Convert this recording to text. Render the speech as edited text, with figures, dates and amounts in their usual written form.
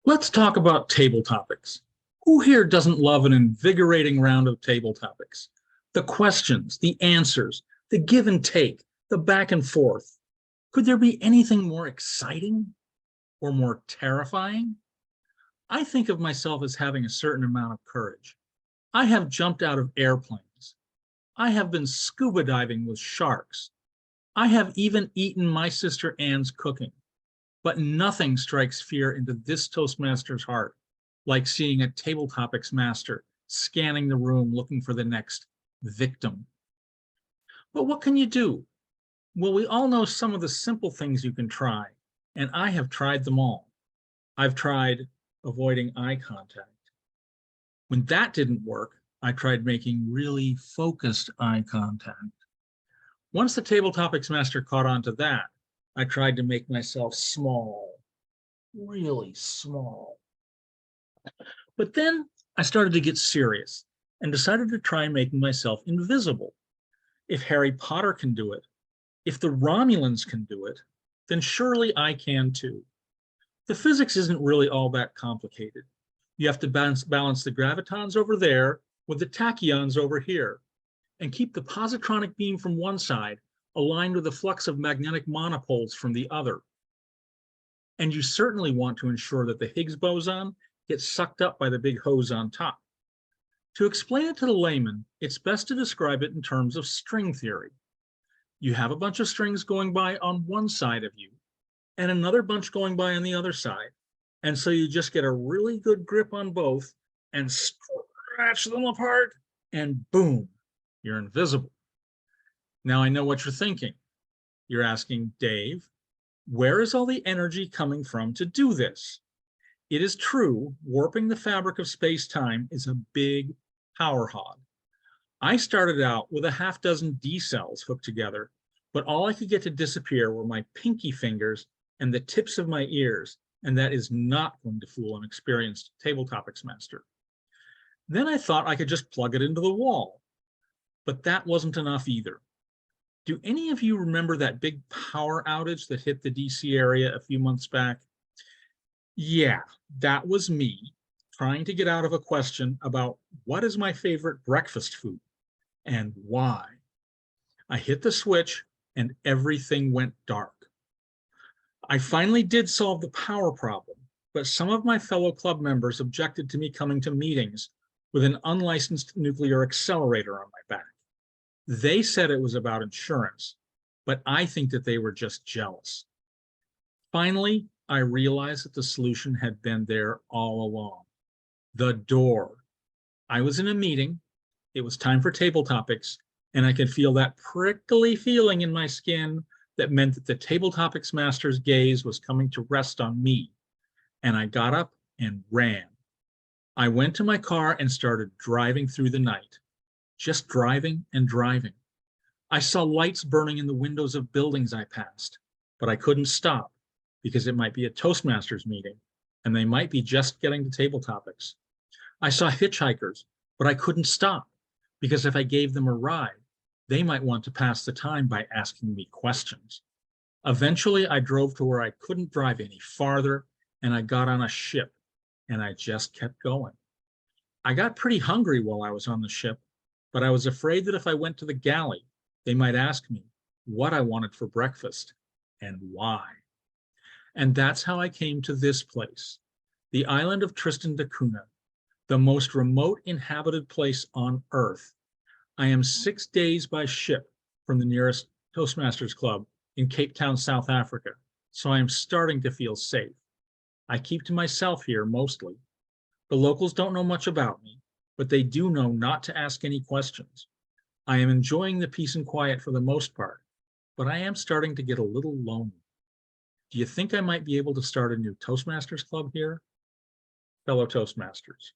Let's talk about table topics. Who here doesn't love an invigorating round of table topics? The questions, the answers, the give and take, the back and forth. Could there be anything more exciting or more terrifying? I think of myself as having a certain amount of courage. I have jumped out of airplanes. I have been scuba diving with sharks. I have even eaten my sister Anne's cooking. But nothing strikes fear into this Toastmaster's heart like seeing a table topics master scanning the room looking for the next victim. But what can you do? Well, we all know some of the simple things you can try, and I have tried them all. I've tried avoiding eye contact. When that didn't work, I tried making really focused eye contact. Once the table topics master caught on to that, I tried to make myself small, really small. But then I started to get serious and decided to try making myself invisible. If Harry Potter can do it, if the Romulans can do it, then surely I can too. The physics isn't really all that complicated. You have to balance the gravitons over there with the tachyons over here, and keep the positronic beam from one side aligned with the flux of magnetic monopoles from the other. And you certainly want to ensure that the Higgs boson gets sucked up by the big hose on top. To explain it to the layman, it's best to describe it in terms of string theory. You have a bunch of strings going by on one side of you and another bunch going by on the other side. And so you just get a really good grip on both and stretch them apart, and boom, you're invisible. Now I know what you're thinking. You're asking, Dave, where is all the energy coming from to do this? It is true, warping the fabric of space-time is a big power hog. I started out with a half dozen D cells hooked together, but all I could get to disappear were my pinky fingers and the tips of my ears, and that is not going to fool an experienced table topics master. Then I thought I could just plug it into the wall, but that wasn't enough either. Do any of you remember that big power outage that hit the DC area a few months back? Yeah, that was me trying to get out of a question about what is my favorite breakfast food and why. I hit the switch and everything went dark. I finally did solve the power problem, but some of my fellow club members objected to me coming to meetings with an unlicensed nuclear accelerator on my back. They said it was about insurance, but I think that they were just jealous. Finally, I realized that the solution had been there all along. The door. I was in a meeting, it was time for table topics, and I could feel that prickly feeling in my skin that meant that the table topics master's gaze was coming to rest on me. And I got up and ran. I went to my car and started driving through the night, just driving and driving. I saw lights burning in the windows of buildings I passed, but I couldn't stop because it might be a Toastmasters meeting and they might be just getting to table topics. I saw hitchhikers, but I couldn't stop because if I gave them a ride, they might want to pass the time by asking me questions. Eventually, I drove to where I couldn't drive any farther, and I got on a ship, and I just kept going. I got pretty hungry while I was on the ship, but I was afraid that if I went to the galley, they might ask me what I wanted for breakfast and why. And that's how I came to this place, the island of Tristan da Cunha, the most remote inhabited place on Earth. I am 6 days by ship from the nearest Toastmasters Club in Cape Town, South Africa, so I am starting to feel safe. I keep to myself here mostly. The locals don't know much about me, but they do know not to ask any questions. I am enjoying the peace and quiet for the most part, but I am starting to get a little lonely. Do you think I might be able to start a new Toastmasters Club here? Fellow Toastmasters,